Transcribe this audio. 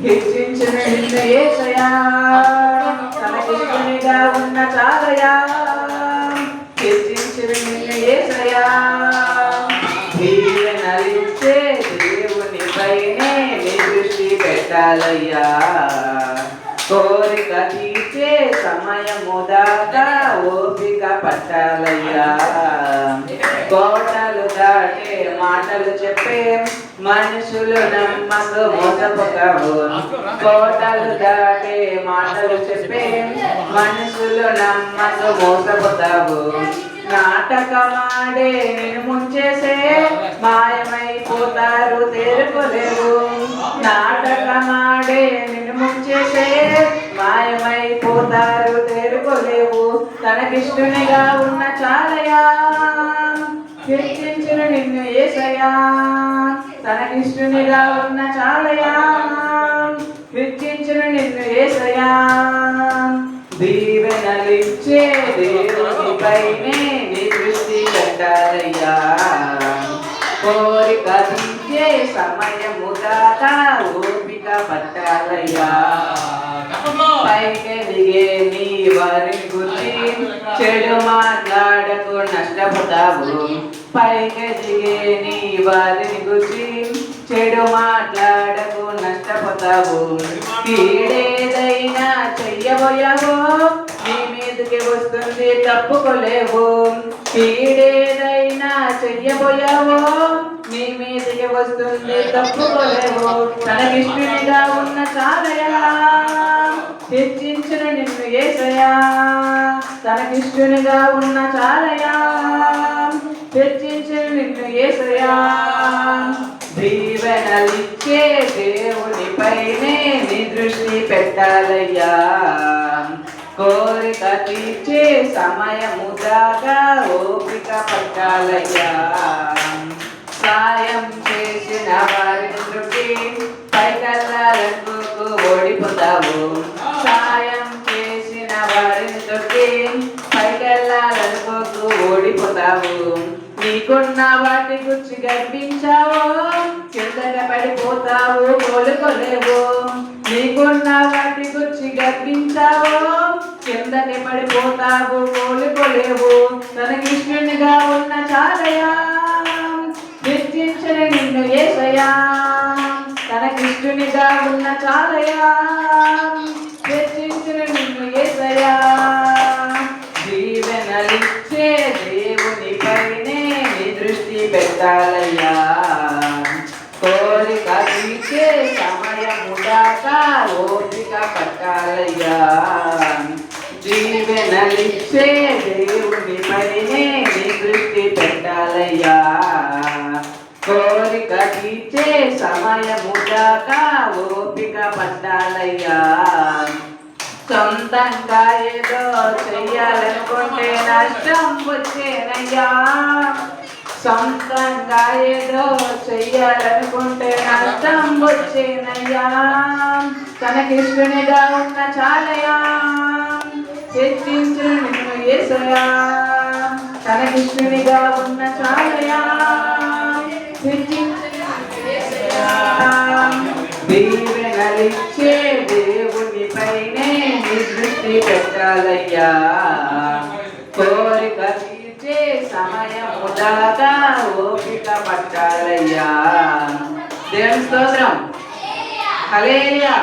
హెచ్చించిన నిన్ను యేసయ్యా తనకిష్టనిగా ఉన్న చాలయా హెచ్చించిన నిన్ను యేసయ్యా దీవెనలిచ్చే దేవుని పైనే నీ దృష్టి పెట్టాలయ్యా కోరిక తీర్చే సమయము దాకా ఓపిక పట్టాలయ్యా కోటలు దాటే మాటలు చెప్పే మనుషులు నమ్మకు మోసపోతావు కోటలు దాటే మాటలు చెప్పే మనుషులు నమ్మకు మోసపోతావు నాటకమాడే నేను ముంచేసే మాయమైపోతారు తేరుకోలేవు నాటకమాడే నిన్ను ముంచేసే మాయమైపోతారు తేరుకోలేవు తనకిష్టునిగా ఉన్న చాలయా హెచ్చించిన నిన్ను యేసయ్యా తనకిష్టునిగా ఉన్న చాలయా హెచ్చించిన నిన్ను యేసయ్యా దీవెనలిచ్చే దేవుని పైనే నీ దృష్టి పెట్టాలయ్యా కోరిక తీర్చే సమయము దాకా ఓపిక పట్టాలయ్యా పైకి దిగే నీ వారిని గురించి చెడు మాట్లాడకు నష్టపోతావు పైకి దిగే నీ వారిని గురించి చెడు మాట్లాడకు నష్టపోతావు కీడేదైనా చెయ్యబోయావో నీ మీదకి వస్తుంది తప్పుకోలేవు కీడేదైనా చెయ్యబోయావో నీ మీదకి వస్తుంది తప్పుకోలేవు తనకిష్టునిగా ఉన్న చాలయా హెచ్చించిన నిన్ను యేసయ్యా తనకిష్టునిగా ఉన్న చాలయా హెచ్చించిన నిన్ను యేసయ్యా దీవెనలిచ్చే దేవుని పైనే నీ దృష్టి పెట్టాలయ్యా కోరిక తీర్చే సమయము దాకా ఓపిక పట్టాలయ్యా సాయం చేసిన వారిని దృష్టి పైకల్లాలకు ఓడిపోతావు సాయం చేసిన వారిని దృష్టి పైకల్లాలకు ఓడిపోతావు నీకున్న వాటి గురించి గర్వించావు కిందన పడిపోతావు కోలుకోలేవు నీకున్న వాటి గురించి గర్వించావు కిందకి పడిపోతావు కోలుకోలేవు తనకిష్టునిగా ఉన్న చాలయా హెచ్చించిన నిన్ను యేసయ్యా తనకిష్టునిగా ఉన్న చాలయా హెచ్చించిన నిన్ను యేసయ్యా దీవెనలిచ్చే దేవుని పైనే నీ దృష్టి పెట్టాలయ్యా కోరిక తీర్చే సమయము దాకా ఓపిక పట్టాలయ్యా దీవెనలిచ్చే దేవుని పైనే నీ దృష్టి పెట్టాలయ్యా కోరిక తీర్చే సమయము దాకా ఓపిక పట్టాలయ్యా సొంతంగా ఏదో చెయ్యాలనుకుంటే నష్టం వచ్చేనయ్యా సొంతంగా ఏదో చెయ్యాలనుకుంటే నష్టం వచ్చేనయ్యా తనకిష్టునిగా ఉన్న చాలయా హెచ్చించిన నిన్ను యేసయ్యా తనకిష్టునిగా ఉన్న చాలయా హెచ్చించిన యేసయ్యా దీవెనలిచ్చే దేవుని పైనే నీ దృష్టి పెట్టాలయ్యా కోరిక తీర్చే సమయము దాకా ఓపిక పట్టాలయ్యా దేవుని స్తోత్రం హల్లెలూయా